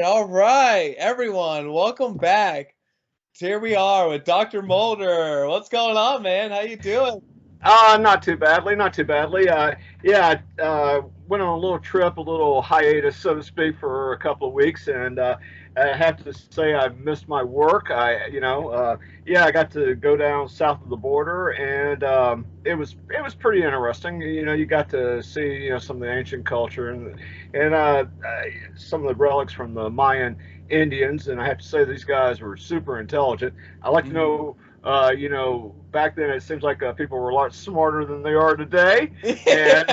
All right, everyone, welcome back. Here we are with Dr. Mulder. What's going on, man? How you doing? Not too badly, not too badly. Yeah, went on a little trip, a little hiatus, so to speak, for a couple of weeks, and I have to say I missed my work. Yeah, I got to go down south of the border, and it was pretty interesting. You got to see some of the ancient culture and some of the relics from the Mayan Indians, and I have to say these guys were super intelligent. I like to Mhm. know back then it seems like people were a lot smarter than they are today, and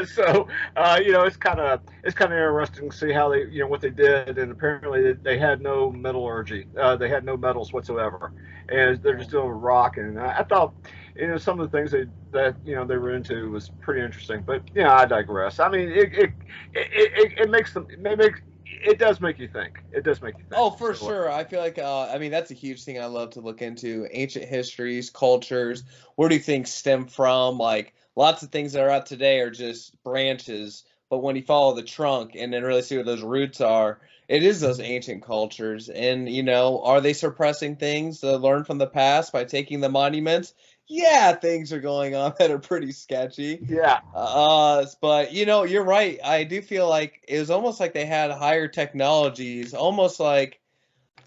so it's kind of interesting to see how they, what they did, and apparently they had no metallurgy, they had no metals whatsoever, and they're just doing rock, and I thought, some of the things they were into was pretty interesting, but I digress. I mean, it makes them it makes it does make you think. It does make you think. Oh, for So. sure. I feel like, that's a huge thing I love to look into. Ancient histories, cultures. Where do you think stem from? Like, lots of things that are out today are just branches, but when you follow the trunk and then really see what those roots are, it is those ancient cultures. And, are they suppressing things to learn from the past by taking the monuments? Yeah, things are going on that are pretty sketchy. Yeah. But you're right. I do feel like it was almost like they had higher technologies, almost like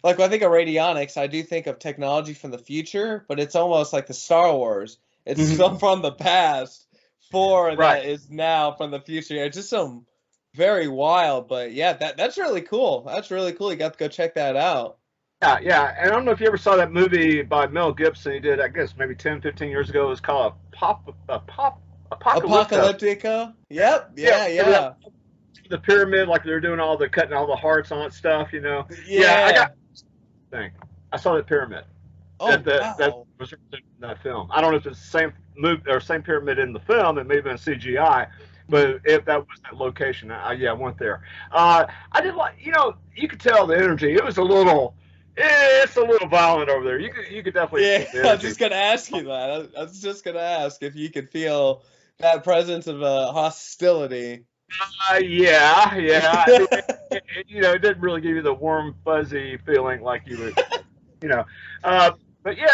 when I think of radionics, I do think of technology from the future, but it's almost like the Star Wars. It's Hmm. some from the past for Right. that is now from the future. It's just some very wild, but yeah, that's really cool. That's really cool. You got to go check that out. Yeah, yeah. And I don't know if you ever saw that movie by Mel Gibson. He did, I guess, maybe 10, 15 years ago. It was called Apocalypto. Apocalyptica. Yep. Yeah, Yeah. remember that Yeah. the pyramid, like they're doing all the cutting all the hearts on it stuff. Yeah, I got Yeah. the thing. I saw that pyramid. Oh That wow. was represented in that film. I don't know if it's the same move or same pyramid in the film. It may have been CGI, Mhm. but if that was that location, yeah, I went there. I did like, you could tell the energy. It was a little, it's a little violent over there. You could definitely Yeah, feel the I was energy. just gonna ask you that. I was just gonna ask if you could feel that presence of hostility. Yeah, yeah. I mean, it didn't really give you the warm, fuzzy feeling like you would, you know. Uh, but yeah,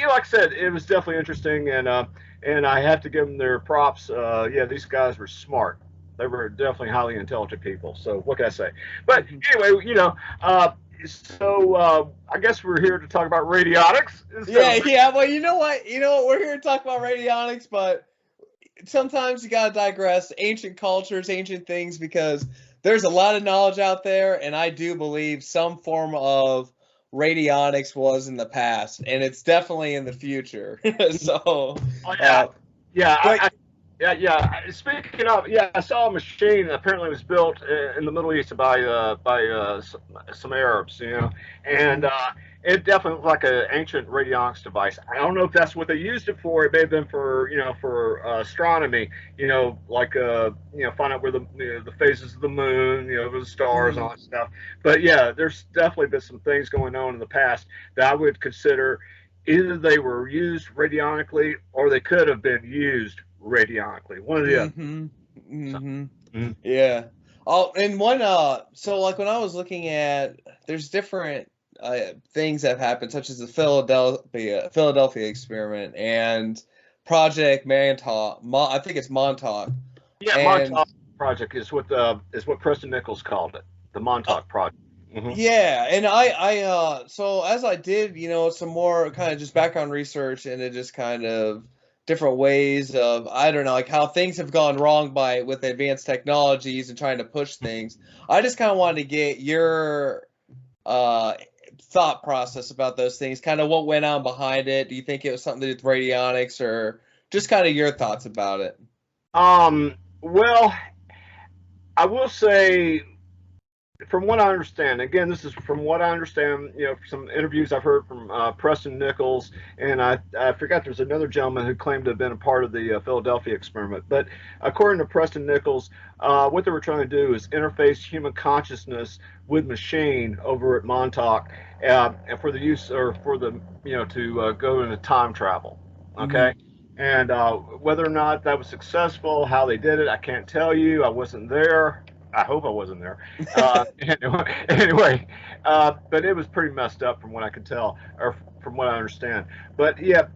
like I said, it was definitely interesting, and I have to give them their props. Yeah, these guys were smart. They were definitely highly intelligent people. So what can I say? But Mhm. anyway, I guess we're here to talk about radionics instead Yeah, of. yeah. Well, you know what? You know what? We're here to talk about radionics, but sometimes you gotta digress. Ancient cultures, ancient things, because there's a lot of knowledge out there, and I do believe some form of radionics was in the past, and it's definitely in the future. So, Oh yeah, uh, yeah. but Yeah. Speaking of, yeah, I saw a machine. Apparently, it was built in the Middle East by some Arabs, and it definitely looked like an ancient radionics device. I don't know if that's what they used it for. It may have been for for astronomy. Like find out where the phases of the moon, the stars, and all mhm. that stuff. But yeah, there's definitely been some things going on in the past that I would consider either they were used radionically or they could have been used radionically. One or the other. Mm-hmm. So, Mm-hmm. mm, Yeah. Oh, and one so like when I was looking at there's different things that have happened, such as the Philadelphia experiment and Project Montauk. I think it's Montauk. yeah, And Montauk Project is what Preston Nichols called it, the uh, Montauk Project. Hmm. yeah, and so as I did, some more kind of just background research into just kind of different ways of, I don't know, like how things have gone wrong by with advanced technologies and trying to push things. I just kind of wanted to get your uh thought process about those things, kind of what went on behind it. Do you think it was something to do with radionics, or just kind of your thoughts about it? Well, I will say from what I understand, again, this is from what I understand, some interviews I've heard from Preston Nichols, and I forgot there's another gentleman who claimed to have been a part of the Philadelphia experiment. But according to Preston Nichols, what they were trying to do is interface human consciousness with machine over at Montauk, and for the use or for the, to go into time travel. Hmm. Okay. And whether or not that was successful, how they did it, I can't tell you. I wasn't there. I hope I wasn't there. Anyway, but it was pretty messed up from what I could tell, or from what I understand. But yeah,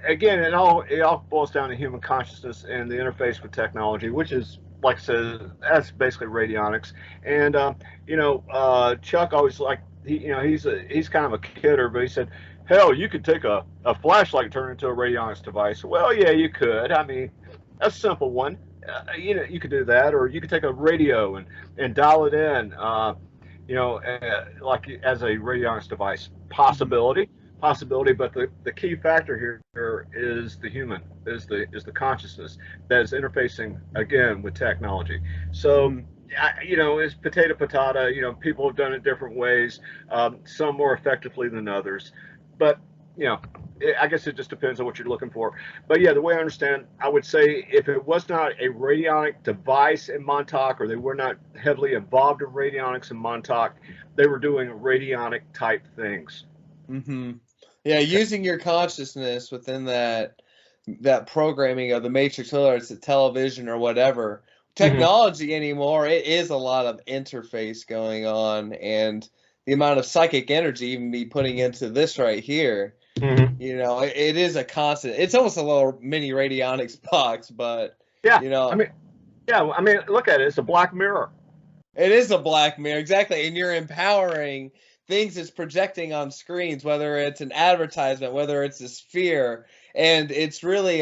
again, it all boils down to human consciousness and the interface with technology, which is, like I said, that's basically radionics. And Chuck always like he's kind of a kidder, but he said, hell, you could take a flashlight and turn it into a radionics device. Well, yeah, you could. I mean, a simple one. You could do that, or you could take a radio and dial it in. Like as a radionics device. Possibility, but the key factor here is the human, is the consciousness that is interfacing again with technology. So. Mhm. It's potato. People have done it different ways, some more effectively than others. But, I guess it just depends on what you're looking for. But yeah, the way I understand, I would say if it was not a radionic device in Montauk, or they were not heavily involved in radionics in Montauk, they were doing radionic type things. Hmm. Yeah, using your consciousness within that programming of the matrix, whether it's a television or whatever. Mm-hmm. Technology anymore, it is a lot of interface going on, and the amount of psychic energy even be putting into this right here. Mm-hmm. It is a constant. It's almost a little mini radionics box, but Yeah, you I know, mean, yeah, I mean, look at it. It's a black mirror. it is a black mirror, exactly, and you're empowering things it's projecting on screens, whether it's an advertisement, whether it's a sphere, and it's really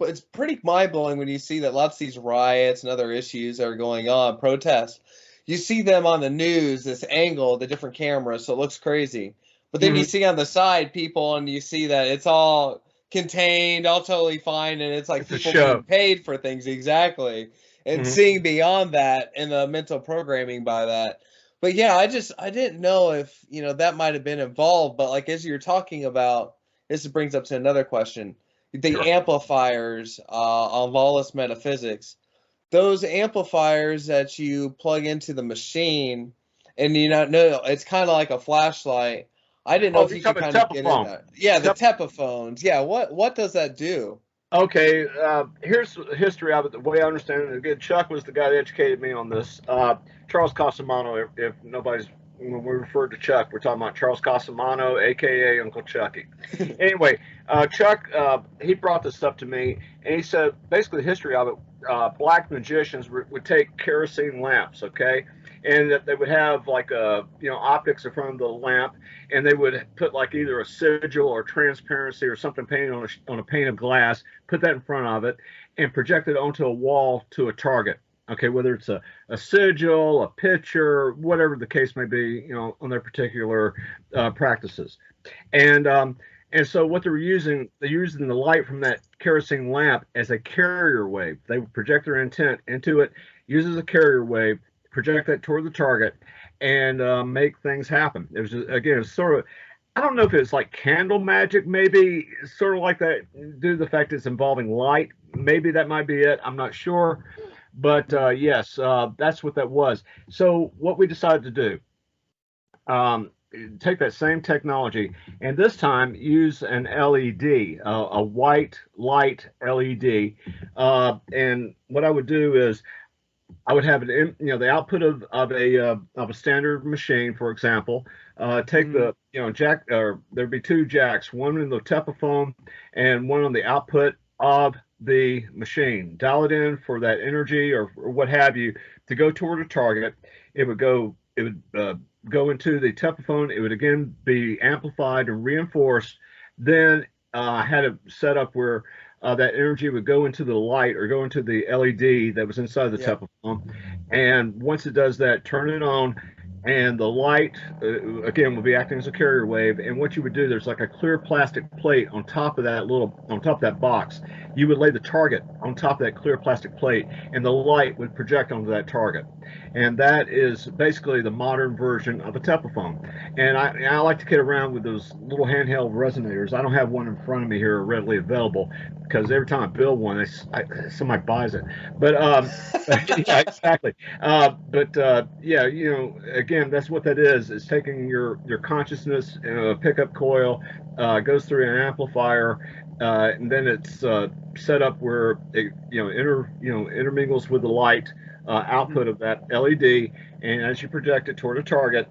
it's pretty mind blowing when you see that lots of these riots and other issues that are going on, protests. You see them on the news, this angle, the different cameras, so it looks crazy. But then you Mm-hmm. see on the side people, and you see that it's all contained, all totally fine, and it's like It's a people being show. paid for things exactly and Mm-hmm. seeing beyond that and the mental programming by that. But yeah, I didn't know if, that might have been involved, but like as you're talking about, this brings up to another question. The Sure. amplifiers on lawless metaphysics, those amplifiers that you plug into the machine and you not know it's kind of like a flashlight. I didn't know Oh, if you're you could talking kind of get in Tepaphone. that. Yeah, the Tep- tepaphones. Yeah, what does that do? Okay, here's the history of it. The way I understand it, again, Chuck was the guy that educated me on this. Charles Casamano, if nobody's, when we refer to Chuck, we're talking about Charles Casamano, aka Uncle Chucky. Anyway, Chuck, he brought this up to me, and he said basically the history of it. Black magicians would take kerosene lamps, okay, and that they would have like optics in front of the lamp, and they would put like either a sigil or transparency or something painted on a pane of glass, put that in front of it, and project it onto a wall to a target. Okay, whether it's a sigil, a picture, whatever the case may be, on their particular practices. And so what they're using the light from that kerosene lamp as a carrier wave. They would project their intent into it, use it as a carrier wave, project that toward the target, and make things happen. It was just, again, it's sort of, I don't know if it's like candle magic, maybe sort of like that, due to the fact it's involving light. Maybe that might be it. I'm not sure, but yes, that's what that was. So what we decided to do, um, take that same technology and this time use an LED, a white light LED. And what I would do is I would have it the output of a standard machine, for example. Take Mhm. the jack, or there'd be two jacks, one in the tepaphone and one on the output of the machine. Dial it in for that energy or what have you to go toward a target. It would go into the tepaphone. It would again be amplified and reinforced. Then I had it set up where that energy would go into the light or go into the LED that was inside the Yep. tepaphone. And once it does that, turn it on, and the light again will be acting as a carrier wave. And what you would do, there's like a clear plastic plate on top of that box. You would lay the target on top of that clear plastic plate, and the light would project onto that target. And that is basically the modern version of a tepaphone. And I like to kid around with those little handheld resonators. I don't have one in front of me here readily available because every time I build one, somebody buys it. But yeah, exactly. But yeah, again, that's what that is. It's taking your consciousness, pickup coil, goes through an amplifier, and then it's set up where it intermingles with the light output of that LED, and as you project it toward a target,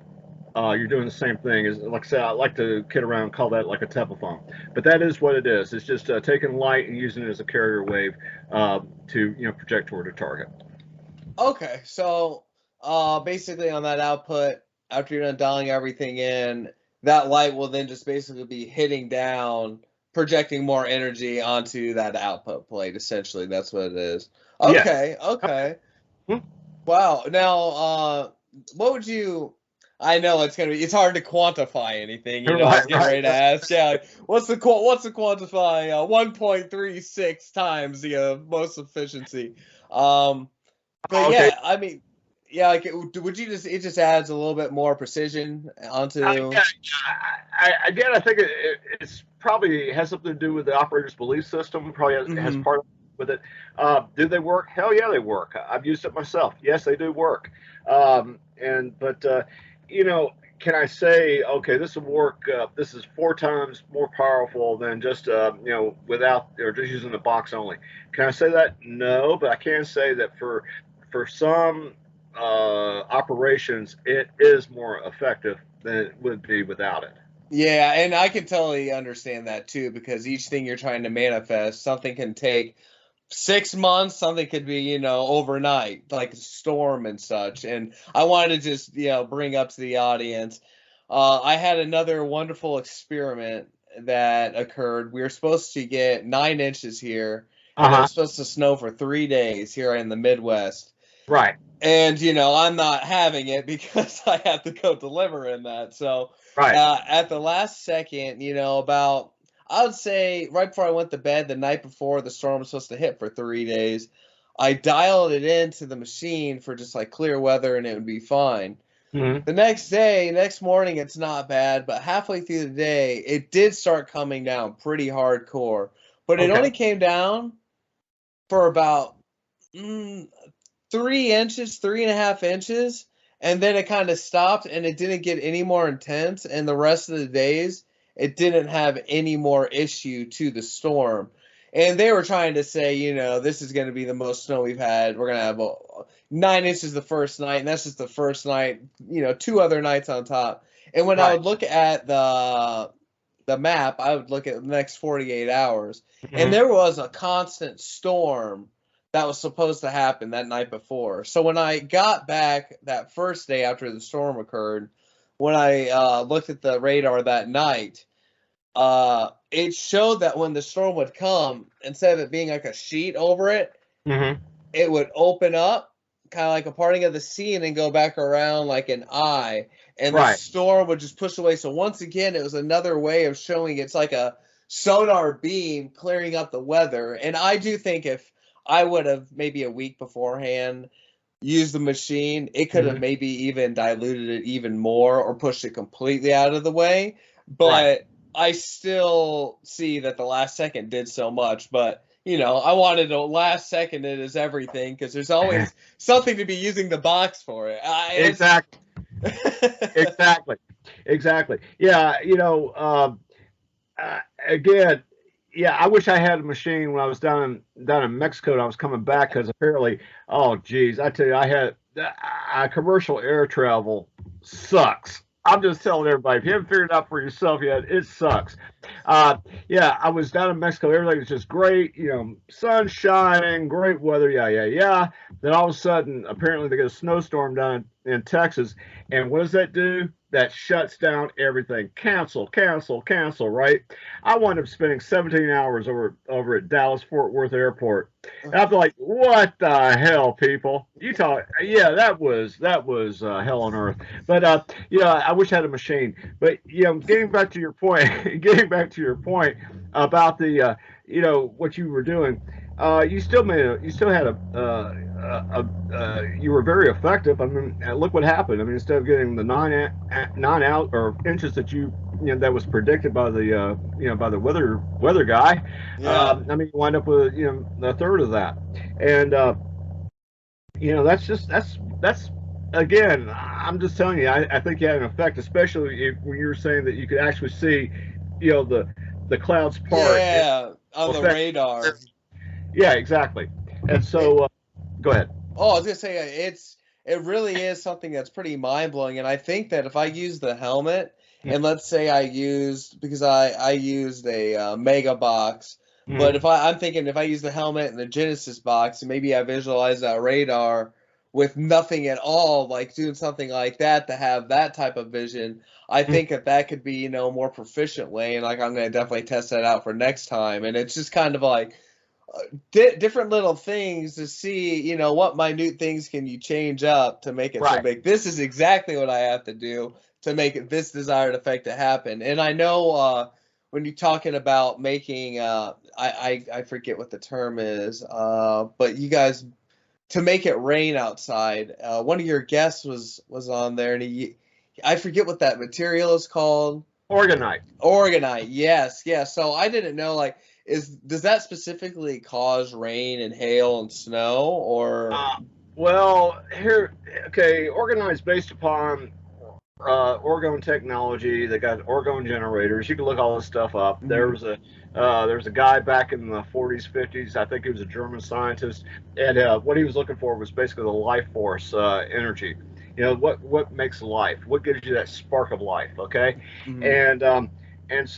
you're doing the same thing. As like I said, I like to kid around and call that like a telephone, but that is what it is. It's just taking light and using it as a carrier wave to project toward a target. Okay, so basically on that output, after you're done dialing everything in, that light will then just basically be hitting down, projecting more energy onto that output plate. Essentially, that's what it is. Yes. Okay, okay. Hmm? Wow. Now, what would you? I know it's hard to quantify anything. You know, I was Right, getting ready to right. ask. Yeah, like, what's the quantify? 1.36 times the most efficiency. Um, but Okay. yeah, I mean, yeah, like, would you it just adds a little bit more precision onto. Yeah, again, I think it's probably has something to do with the operator's belief system. Probably has Hmm. part of it with it. Do they work? Hell yeah, they work. I've used it myself. Yes, they do work. But you know, can I say, okay, this will work? This is 4 times more powerful than just without or just using the box only. Can I say that? No, but I can say that for some operations, it is more effective than it would be without it. Yeah, and I can totally understand that too, because each thing you're trying to manifest, something can take 6 months, something could be, overnight, like a storm and such. And I wanted to just, bring up to the audience. I had another wonderful experiment that occurred. We were supposed to get 9 inches here, Uh and it huh. was supposed to snow for 3 days here in the Midwest. Right. And I'm not having it because I have to go deliver in that. So Right. at the last second, about, I would say right before I went to bed the night before the storm was supposed to hit for 3 days, I dialed it into the machine for just like clear weather and it would be fine. Hmm. The next day, next morning, it's not bad, but halfway through the day, it did start coming down pretty hardcore. But it Okay. only came down for about mm, 3 inches, 3.5 inches, and then it kind of stopped and it didn't get any more intense. And the rest of the days, it didn't have any more issue to the storm. And they were trying to say, this is going to be the most snow we've had. We're going to have 9 inches the first night, and that's just the first night, 2 other nights on top. And when I Right. would look at the map, I would look at the next 48 hours, and Hmm. there was a constant storm that was supposed to happen that night before. So when I got back that first day after the storm occurred, when I looked at the radar that night, it showed that when the storm would come, instead of it being like a sheet over it, Hmm. it would open up, kind of like a parting of the sea, and then go back around like an eye, and the Right. storm would just push away. So once again, it was another way of showing it's like a sonar beam clearing up the weather. And I do think if I would have maybe a week beforehand used the machine, it could have Hmm. maybe even diluted it even more or pushed it completely out of the way. Right. But I still see that the last second did so much. But I wanted to last second it as everything because there's always something to be using the box for it. Exactly. Exactly. Exactly. Yeah. Again, yeah, I wish I had a machine when I was down in Mexico and I was coming back because apparently, oh geez, I tell you, I had commercial air travel sucks. I'm just telling everybody, if you haven't figured it out for yourself yet, it sucks. Uh, yeah, I was down in Mexico. Everything was just great, sun shining, great weather, yeah, yeah, yeah. Then all of a sudden, apparently, they get a snowstorm down in Texas, and what does that do? That shuts down everything. Cancel, cancel, cancel. Right? I wound up spending 17 hours over at Dallas Fort Worth Airport. And I'm like, what the hell, people? You talk? Yeah, that was hell on earth. But yeah, I wish I had a machine. But getting back to your point, getting back to your point about the what you were doing. You still had you were very effective. I mean, look what happened. I mean, instead of getting the nine out or inches that that was predicted by the by the weather guy, Yeah. I mean, you wind up with a third of that, and that's just that's again. I'm just telling you, I think you had an effect, especially when you were saying that you could actually see, the clouds part. Yeah, on the Effect. radar. Yeah, exactly. And so, go ahead. Oh, I was gonna say it really is something that's pretty mind blowing, and I think that if I use the helmet, and let's say I used because I used a Mega box, but Mm-hmm. if I'm thinking if I use the helmet and the Genesis box, and maybe I visualize that radar with nothing at all, like doing something like that to have that type of vision, I think that that could be a more proficient way, and like I'm gonna definitely test that out for next time, and it's just kind of like different little things to see, what minute things can you change up to make it so Right. big. This is exactly what I have to do to make it this desired effect to happen. And I know when you're talking about making, I forget what the term is, but you guys to make it rain outside. One of your guests was on there, and I forget what that material is called. Organite. Organite, yes, yes. So I didn't know, like, does that specifically cause rain and hail and snow, or? Uh, well, here, okay, Organite is based upon orgone technology. They got orgone generators. You can look all this stuff up. Mhm. There was a guy back in the 40s, 50s. I think he was a German scientist, and what he was looking for was basically the life force energy. What makes life? What gives you that spark of life? Okay, Mhm. and um, and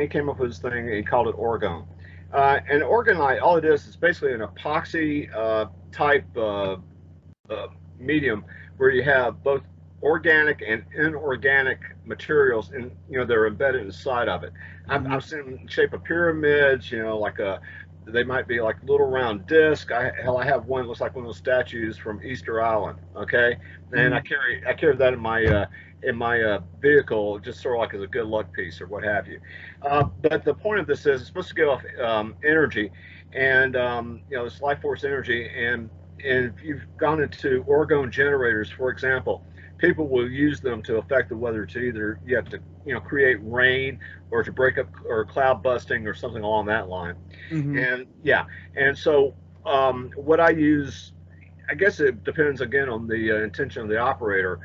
he came up with this thing. And he called it orgone. And orgonite, all it is basically an epoxy type uh, medium where you have both organic and inorganic materials in they're embedded inside of it. I've Mhm. seen them in the shape of pyramids, like they might be like little round disc. I have one that looks like one of those statues from Easter Island. Okay, and Mhm. I carry that in my vehicle, just sort of like as a good luck piece or what have you. But the point of this is it's supposed to give off energy, and this life force energy. And if you've gone into orgone generators, for example, people will use them to affect the weather. To either you have to create rain or to break up or cloud busting or something along that line. Mhm. And yeah, and so what I use, I guess it depends again on the intention of the operator.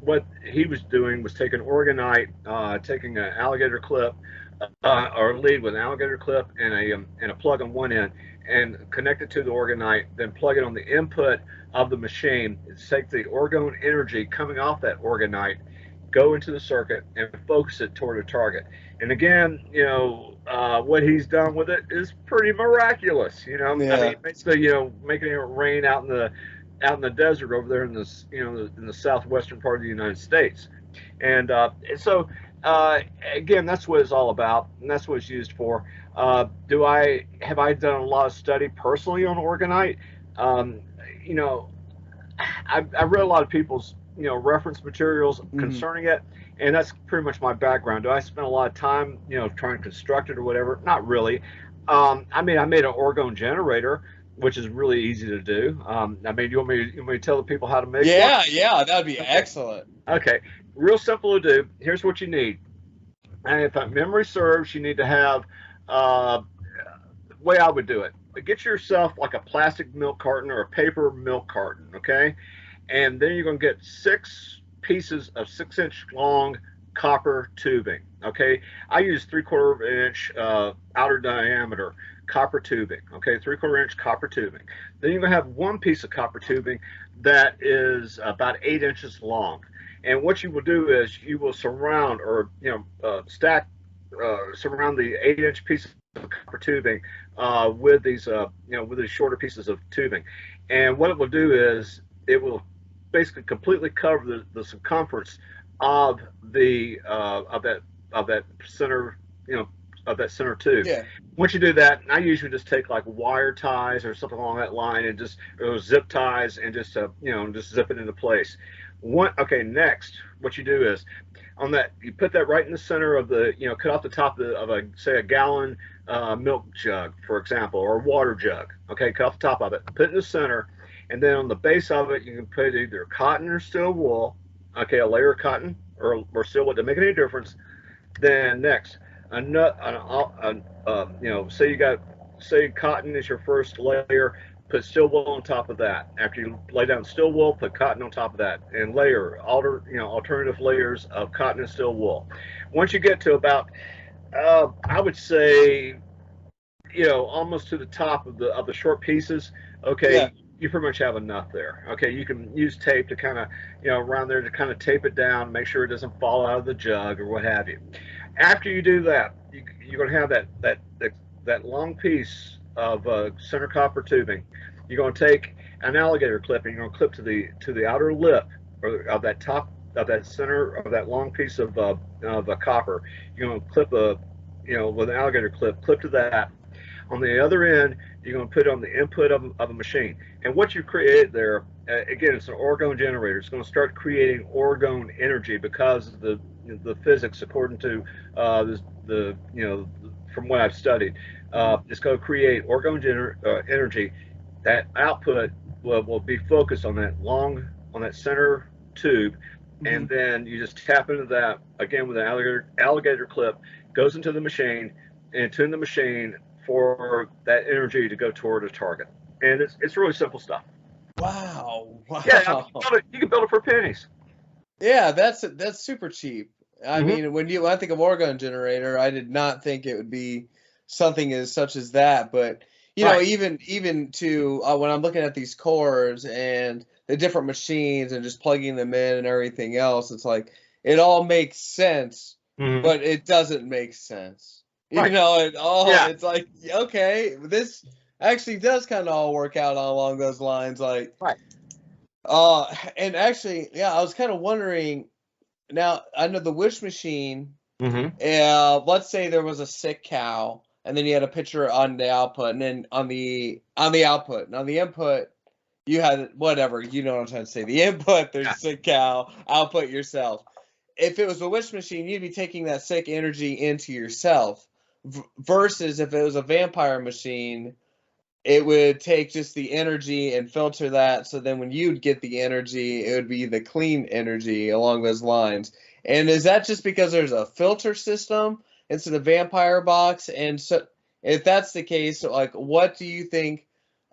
What he was doing was taking organite, taking an alligator clip, or lead with an alligator clip and a plug on one end, and connect it to the organite. Then plug it on the input of the machine. Take the orgone energy coming off that organite, go into the circuit, and focus it toward a target. And again, what he's done with it is pretty miraculous. I mean, Yeah. basically, making it rain out in the desert over there in this, in the southwestern part of the United States. And so, uh, again, that's what it's all about, and that's what it's used for. Do I have I done a lot of study personally on organite? Um, you know, I read a lot of people's reference materials Mhm. concerning it, and that's pretty much my background. Do I spend a lot of time trying to construct it or whatever? Not really. I mean, I made an orgone generator, which is really easy to do. I mean, you want me to tell the people how to make one? Yeah, yeah, that'd be Okay. excellent. Okay, real simple to do. Here's what you need. And if memory serves, you need to have uh, the way I would do it. Get yourself like a plastic milk carton or a paper milk carton, okay? And then you're going to get 6 pieces of 6-inch long copper tubing, okay? I use 3/4 inch outer diameter copper tubing, okay? 3/4 inch copper tubing. Then you're going to have one piece of copper tubing that is about 8 inches long. And what you will do is you will surround or stack surround the 8-inch piece of copper tubing with these shorter pieces of tubing. And what it will do is it will basically completely cover the circumference of the of that center of that center tube. Yeah. Once you do that, I usually just take like wire ties or something along that line and just or zip ties and just zip it into place. Okay, next what you do is on that you put that right in the center of the cut off the top of a say a gallon milk jug, for example, or a water jug. Okay, cut off the top of it, put it in the center, and then on the base of it you can put either cotton or steel wool. Okay, a layer of cotton or steel wool, doesn't make any difference. Then next, a nut, say cotton is your first layer. Put steel wool on top of that. After you lay down steel wool, put cotton on top of that, and layer alternative layers of cotton and steel wool. Once you get to about, I would say, almost to the top of the short pieces. Yeah. Okay, you pretty much have enough there. Okay, you can use tape to kind of, around there to kind of tape it down, make sure it doesn't fall out of the jug or what have you. After you do that, you're going to have that long piece of center copper tubing. You're going to take an alligator clip and you're going to clip to the outer lip or of that top of that center of that long piece of copper. You're going to clip with an alligator clip to that. On the other end, you're going to put on the input of a machine. And what you create there, again, it's an orgone generator. It's going to start creating orgone energy because of the physics, according to from what I've studied. It's going to create orgone energy. That output will be focused on that center tube, and then you just tap into that again with an alligator clip, goes into the machine, and tune the machine for that energy to go toward a target. And it's really simple stuff. Wow. Yeah, you can build it for pennies. Yeah, that's super cheap. I mean, when I think of orgone generator, I did not think it would be something such as that. But you know, even to when I'm looking at these cores and the different machines and just plugging them in and everything else, it's like it all makes sense, but it doesn't make sense. You know, it's like, okay, this actually does kind of all work out along those lines. Like, and actually, yeah, I was kind of wondering. Now, I know the wish machine. Let's say there was a sick cow, and then you had a picture on the output, and then on the output, and on the input, you had whatever. You know what I'm trying to say. The input, there's a sick cow. Output yourself. If it was a wish machine, you'd be taking that sick energy into yourself. Versus if it was a vampire machine, it would take just the energy and filter that. So then when you'd get the energy, it would be the clean energy along those lines. And is that just because there's a filter system instead of vampire box? And so if that's the case, like, what do you think,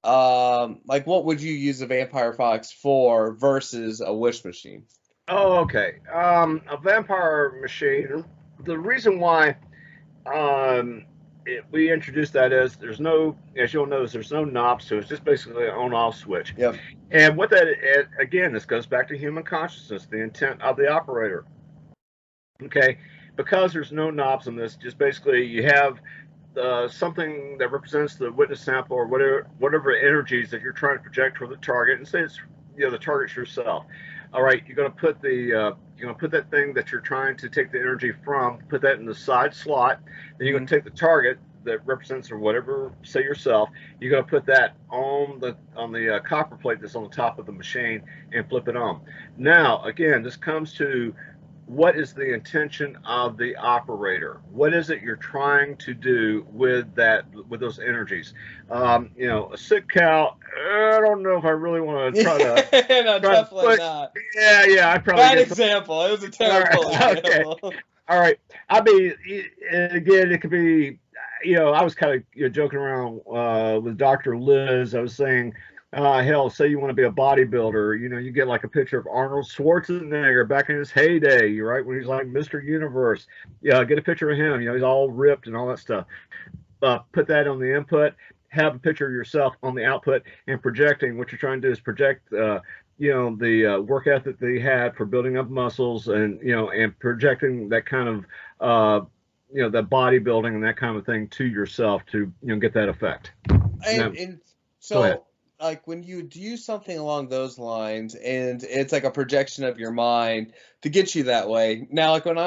like, what would you use a vampire box for versus a wish machine? Oh, okay. A vampire machine, the reason why we introduced that is there's no, as you'll notice, there's no knobs, so it's just basically an on-off switch. Yep. And what that, again, this goes back to human consciousness, the intent of the operator. Okay, because there's no knobs on this, just basically you have something that represents the witness sample or whatever energies that you're trying to project toward the target, and say it's the target's yourself. All right, you're going to put that thing that you're trying to take the energy from, put that in the side slot. Then you're going to take the target that represents or whatever, say yourself. You're going to put that on the copper plate that's on the top of the machine and flip it on. Now, again, this comes to what is the intention of the operator? What is it you're trying to do with those energies? A sick cow, I don't know if I really want to try to. No, definitely not. Yeah, I probably. Bad example. It was a terrible example. Okay. All right. I mean, again, it could be. I was kind of joking around with Dr. Liz. I was saying, hell, say you want to be a bodybuilder, you get like a picture of Arnold Schwarzenegger back in his heyday, right, when he's like Mr. Universe. Yeah, get a picture of him. He's all ripped and all that stuff. Put that on the input. Have a picture of yourself on the output, and projecting. What you're trying to do is project, the work ethic that he had for building up muscles, and and projecting that kind of, that bodybuilding and that kind of thing to yourself to get that effect. And so, like, when you do something along those lines, and it's like a projection of your mind to get you that way. Now, like when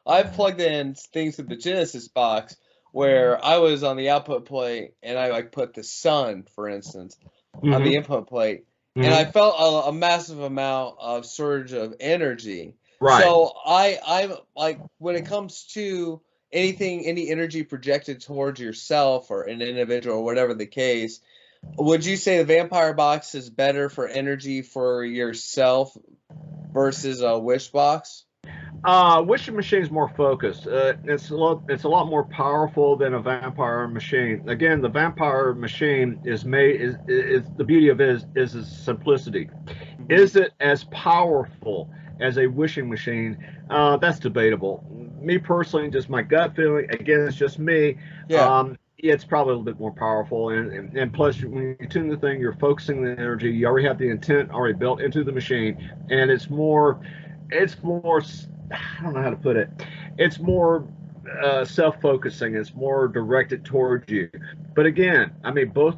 I've plugged in things with the Genesis box where I was on the output plate and I like put the sun, for instance, on the input plate, and I felt a massive amount of surge of energy. Right. So I'm like, when it comes to any energy projected towards yourself or an individual or whatever the case, would you say the vampire box is better for energy for yourself versus a wish box? Wishing machine is more focused. It's a lot more powerful than a vampire machine. Again, the vampire machine is the beauty of it is its simplicity. Is it as powerful as a wishing machine? That's debatable. Me personally, just my gut feeling. Again, it's just me. Yeah. Yeah, it's probably a little bit more powerful, and plus when you tune the thing, you're focusing the energy. You already have the intent already built into the machine, and it's more. I don't know how to put it. It's more self-focusing. It's more directed towards you. But again, I mean, both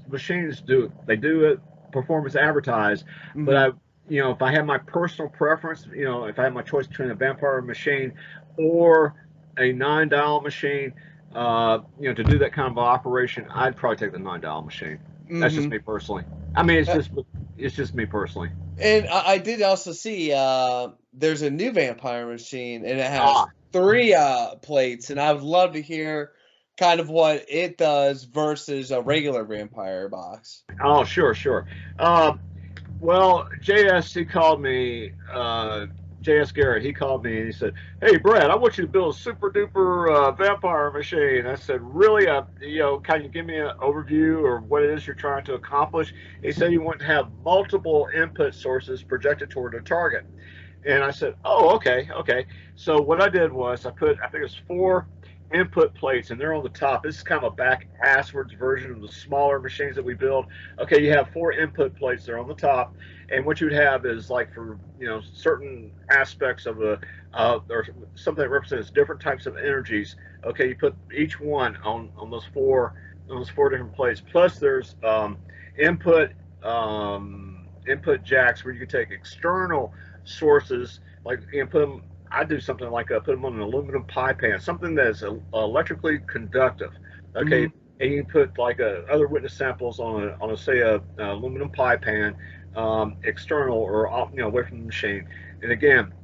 machines do it perform as advertised. But Hmm. if I had my personal preference, if I had my choice between a vampire machine or a nine-dial machine, to do that kind of operation, I'd probably take the nine-dial machine. That's just Hmm. me personally. I mean, it's just me personally. And I did also see there's a new vampire machine, and it has Ah, three plates, and I would love to hear kind of what it does versus a regular vampire box. oh, sure, sure. Uh, Well, JS, he called me, JS Garrett, he called me and he said, "Hey, Brad, I want you to build a super duper vampire machine." I said, "Really? Can you give me an overview or what it is you're trying to accomplish?" He said, "You want to have multiple input sources projected toward a target." And I said, "Oh, okay, okay." So what I did was I think it's four input plates, and they're on the top. This is kind of a back asswards version of the smaller machines that we build. Okay, you have four input plates. They're on the top, and what you'd have is like for certain aspects of or something that represents different types of energies. Okay, you put each one on those four different plates. Plus, there's input input jacks where you can take external sources, like put them. I do something like put them on an aluminum pie pan, something that's electrically conductive. Okay, Hmm. and you can put like other witness samples on a say a aluminum pie pan, external or away from the machine. And again,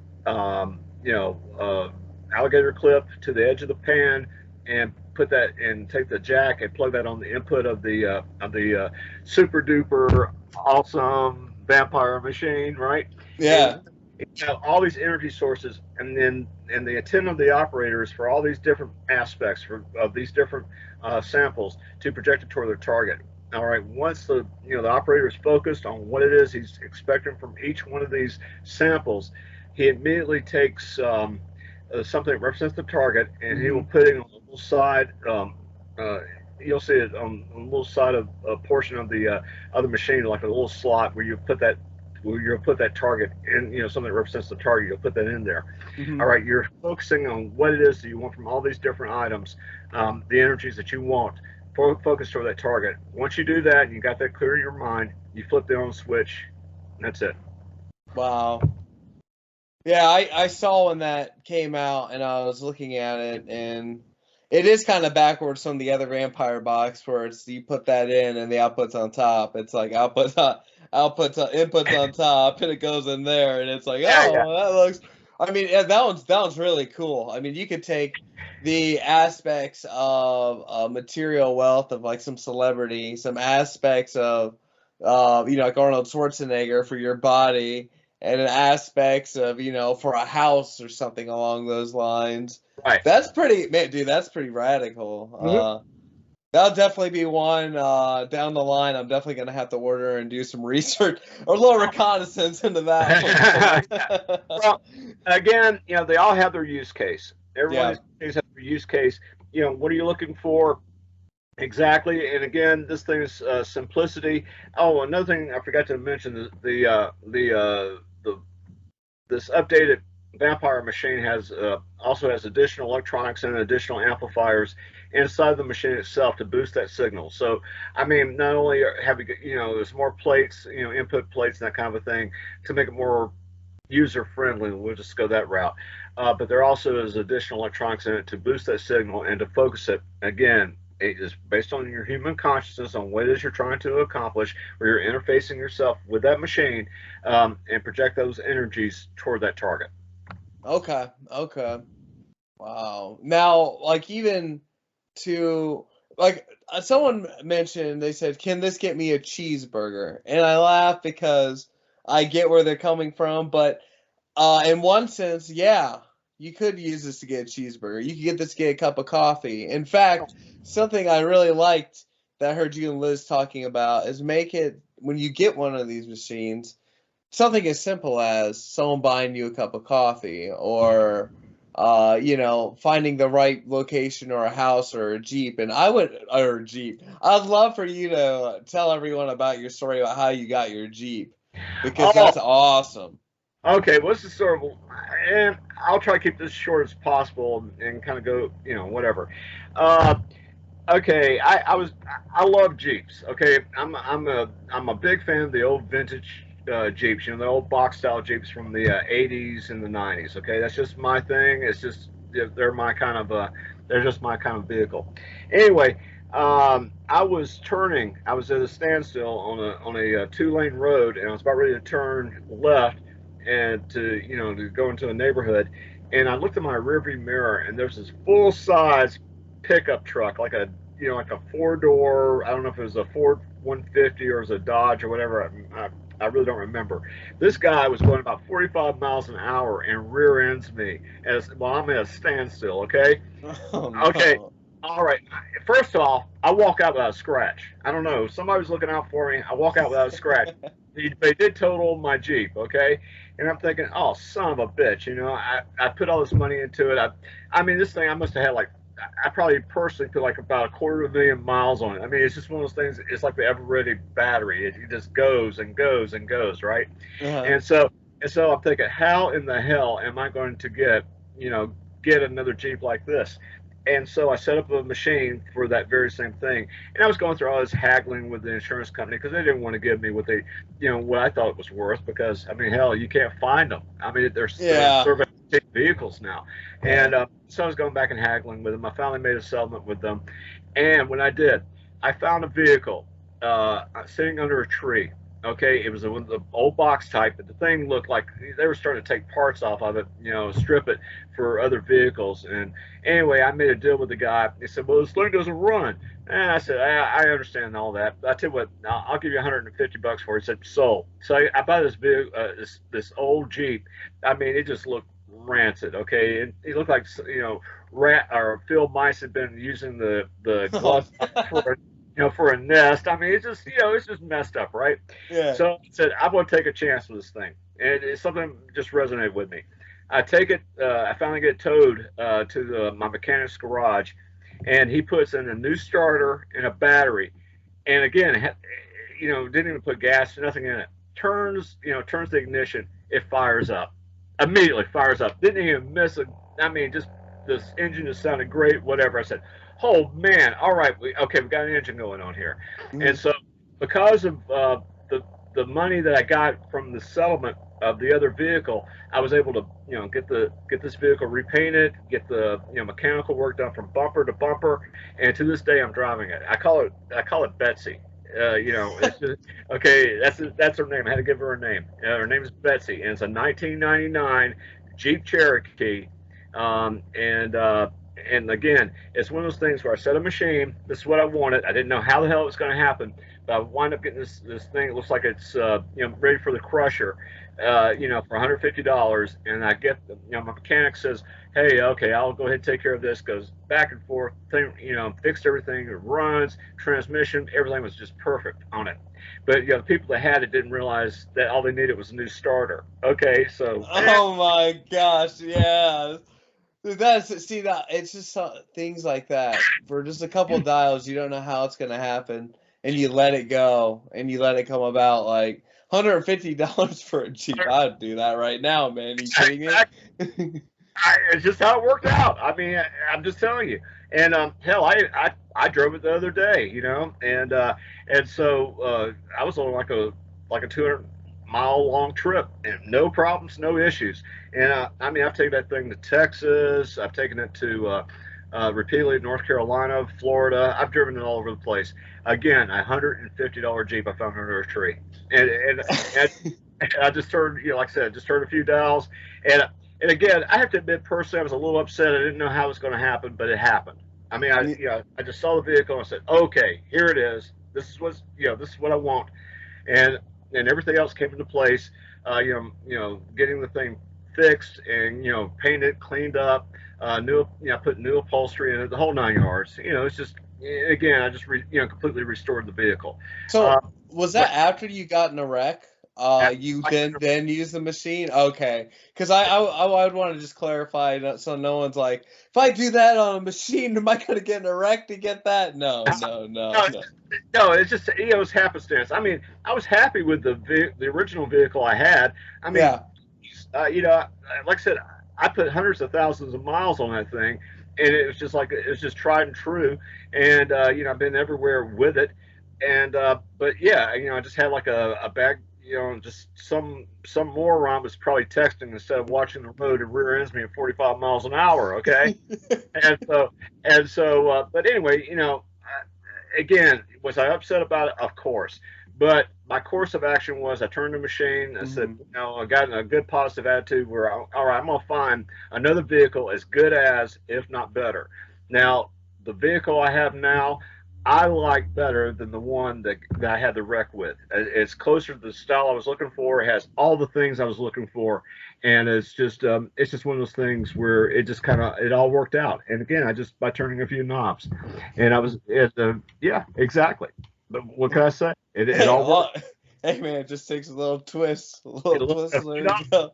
alligator clip to the edge of the pan, and put that and take the jack and plug that on the input of the super duper awesome vampire machine, right? And Yeah. all these energy sources, and the intent of the operators for all these different aspects of these different samples to project it toward their target. All right, once the operator is focused on what it is he's expecting from each one of these samples, he immediately takes something that represents the target, and he will Hmm. put it on the little side. Uh, you'll see it on the little side of a portion of the machine, like a little slot where you'll put that target in, something that represents the target. You'll put that in there. All Hmm. right, you're focusing on what it is that you want from all these different items, the energies that you want. Focus toward that target. Once you do that, and you got that clear in your mind, you flip the on switch, and that's it. Wow. Yeah, I saw when that came out, and I was looking at it, and it is kind of backwards from the other vampire box where it's you put that in and the output's on top. It's like inputs on top, and it goes in there, and it's like, Yeah, yeah. oh, that looks. I mean, yeah, that one's really cool. I mean, you could take the aspects of material wealth of like some celebrity, some aspects of like Arnold Schwarzenegger for your body and aspects of, for a house or something along those lines. Right. That's pretty, man, dude, that's pretty radical. Mm-hmm. That'll definitely be one down the line. I'm definitely gonna have to order and do some research or a little reconnaissance into that one for Yeah. me. Well, again, they all have their use case. Every one Yeah. of these things has their use case. What are you looking for exactly? And again, this thing is simplicity. Oh, another thing I forgot to mention: the this updated Vampire machine also has additional electronics and additional amplifiers inside the machine itself to boost that signal. So, I mean, not only have there's more plates, input plates and that kind of a thing to make it more user friendly. We'll just go that route. But there also is additional electronics in it to boost that signal and to focus it. Again, it is based on your human consciousness on what it is you're trying to accomplish, where you're interfacing yourself with that machine, and project those energies toward that target. Okay. Okay. Wow. Now, like even to like someone mentioned, they said, "Can this get me a cheeseburger?" And I laugh because I get where they're coming from, but in one sense, yeah, you could use this to get a cheeseburger. You could get this to get a cup of coffee. In fact, something I really liked that I heard you and Liz talking about is make it when you get one of these machines, something as simple as someone buying you a cup of coffee or finding the right location or a house or a Jeep. And or Jeep. I'd love for you to tell everyone about your story about how you got your Jeep, because Oh, that's awesome. okay. Well, this is sort of, and I'll try to keep this short as possible and kind of go, whatever. Uh, okay, I love Jeeps. Okay, I'm a big fan of the old vintage Jeeps. The old box style Jeeps from the '80s and the '90s. Okay, that's just my thing. It's just they're my kind of they're just my kind of vehicle. Anyway, I was at a standstill on a 2-lane road, and I was about ready to turn left and to go into a neighborhood, and I looked in my rearview mirror, and there's this full size pickup truck, like a 4 door. I don't know if it was a Ford 150 or it was a Dodge or whatever. I really don't remember. This guy was going about 45 miles an hour and rear ends me as well. I'm at a standstill. Okay. Oh Okay. no. All right. First off, I walk out without a scratch. I don't know. Somebody was looking out for me. I walk out without a scratch. They did total my Jeep. Okay. And I'm thinking, oh, son of a bitch. I put all this money into it. I mean, this thing, I must have had like, I probably personally put like about 250,000 miles on it. I mean, it's just one of those things. It's like the ever-ready battery. It just goes and goes and goes, right? Uh-huh. And so I'm thinking, how in the hell am I going to get another Jeep like this? And so I set up a machine for that very same thing. And I was going through all this haggling with the insurance company because they didn't want to give me what I thought it was worth. Because I mean, hell, you can't find them. I mean, they're Yeah. serving vehicles now. Yeah. And so I was going back and haggling with them. I finally made a settlement with them. And when I did, I found a vehicle sitting under a tree. Okay, it was one of the old box type, but the thing looked like they were starting to take parts off of it, strip it for other vehicles. And anyway, I made a deal with the guy. He said, "Well, this thing doesn't run." And I said, I understand all that. But I tell you what, I'll give you $150 for it. He said, "Sold." So I bought this old Jeep. I mean, it just looked rancid. Okay, it looked like rat or field mice had been using the Oh, glove for a nest. I mean, it's just messed up, right? yeah. So I said, I'm going to take a chance with this thing, and it's something that just resonated with me. I take it. I finally get towed to my mechanic's garage, and he puts in a new starter and a battery, and again, didn't even put gas, nothing in it. Turns the ignition, it fires up immediately. Fires up. Didn't even miss a. I mean, just this engine just sounded great. Whatever. I said, "Oh man, all right, we got an engine going on here." Mhm. And so, because of the money that I got from the settlement of the other vehicle, I was able to get this vehicle repainted, get the mechanical work done from bumper to bumper, and to this day I'm driving it. I call it Betsy. It's just, okay. That's her name. I had to give her a name. Her name is Betsy, and it's a 1999 Jeep Cherokee. And again, it's one of those things where I set a machine. This is what I wanted. I didn't know how the hell it was going to happen, but I wind up getting this thing. It looks like it's ready for the crusher. For $150, and I get my mechanic says, "Hey, okay, I'll go ahead and take care of this." Goes back and forth, thing, fixed everything. It runs, transmission, everything was just perfect on it. But the people that had it didn't realize that all they needed was a new starter. Okay, so Oh my gosh, yeah. That's see that it's just things like that. For just a couple dials, you don't know how it's gonna happen, and you let it go, and you let it come about. Like $150 for a Jeep, I'd do that right now, man. Are you kidding me? it's just how it worked out. I mean, I'm just telling you. And hell, I drove it the other day, and so I was on like a 200-mile long trip, and no problems, no issues. And I mean, I've taken that thing to Texas. I've taken it to repeatedly North Carolina, Florida. I've driven it all over the place. Again, $150 Jeep I found under a tree, and I just turned, like I said, just turned a few dials, and and again, I have to admit, personally, I was a little upset. I didn't know how it was going to happen, but it happened. I mean, I just saw the vehicle and I said, okay, here it is. This is what I want, and everything else came into place. Getting the thing fixed and painted, cleaned up, put new upholstery in it, the whole 9 yards. It's just again, I just completely restored the vehicle. So Uh, was but that after you got in a wreck? You then use the machine. Okay, because I would want to just clarify so no one's like, if I do that on a machine, am I gonna get in a wreck to get that? No, no, no, no. No, it's just it was happenstance. I mean, I was happy with the original vehicle I had. I mean, Yeah. you know, like I said, I put hundreds of thousands of miles on that thing, and it was just like it was just tried and true. And you know, I've been everywhere with it. And but yeah, you know, I just had like a bag, you know, just some moron was probably texting instead of watching the road and rear ends me at 45 miles an hour. Okay, but anyway, you know, again, was I upset about it? Of course. But my course of action was I turned the machine. I said, Mhm. you know, I got in a good positive attitude where, all right, I'm going to find another vehicle as good as, if not better. Now, the vehicle I have now, I like better than the one that I had the wreck with. It's closer to the style I was looking for. It has all the things I was looking for, and it's just one of those things where it just kind of it all worked out. And again, I just by turning a few knobs, and I was yeah, exactly. But what can I say? It Hey, all worked. hey man, it just takes a It, little twist, and there you go.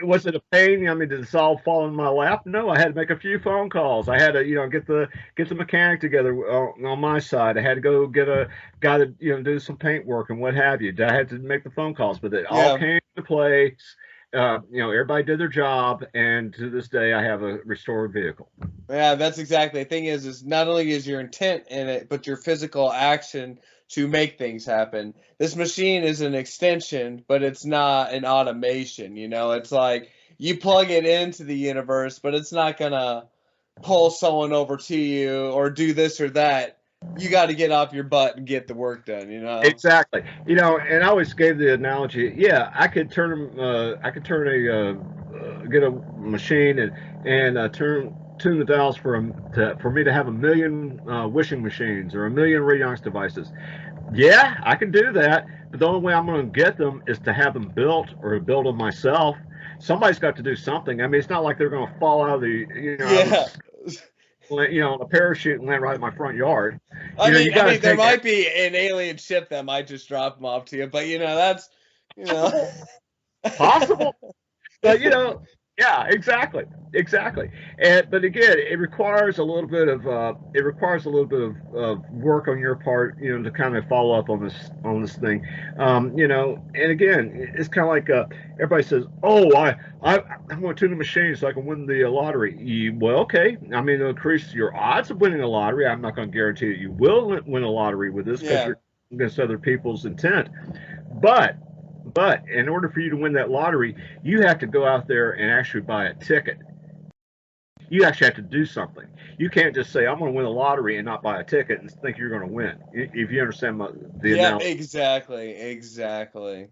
was it a pain? I mean, did this all fall in my lap? No, I had to make a few phone calls. I had to, you know, get the mechanic together on my side. I had to go get a guy to, you know, do some paint work and what have you. I had to make the phone calls, but it all Yeah. came into place. You know, everybody did their job, and to this day, I have a restored vehicle. Yeah, that's exactly. The thing is not only is your intent in it, but your physical action to make things happen. This machine is an extension, but it's not an automation. You know, it's like you plug it into the universe, but it's not gonna pull someone over to you or do this or that. You got to get off your butt and get the work done. You know. Exactly. You know, and I always gave the analogy. Yeah, I could turn I could turn get a machine and tune the dials for me to have a million wishing machines or a million Radionics devices. Yeah, I can do that, but the only way I'm going to get them is to have them built or build them myself. Somebody's got to do something. I mean, it's not like they're going to fall out of the you know out of Yeah. the you know a parachute and land right in my front yard. I You know, mean, you got to there take might be an alien ship that might just drop them off to you, but you know, that's you know. possible. But you know, yeah, exactly, exactly. And but again, it requires a little bit of work on your part, you know, to kind of follow up on this thing. You know, and again, it's kind of like everybody says, "Oh, I want to tune the machine so I can win the lottery." Well, okay, I mean, it'll increase your odds of winning a lottery. I'm not going to guarantee that you will win a lottery with this because Yeah. you're against other people's intent. But in order for you to win that lottery, you have to go out there and actually buy a ticket. You actually have to do something. You can't just say, I'm going to win the lottery and not buy a ticket and think you're going to win. If you understand the Yeah, analogy. exactly, exactly.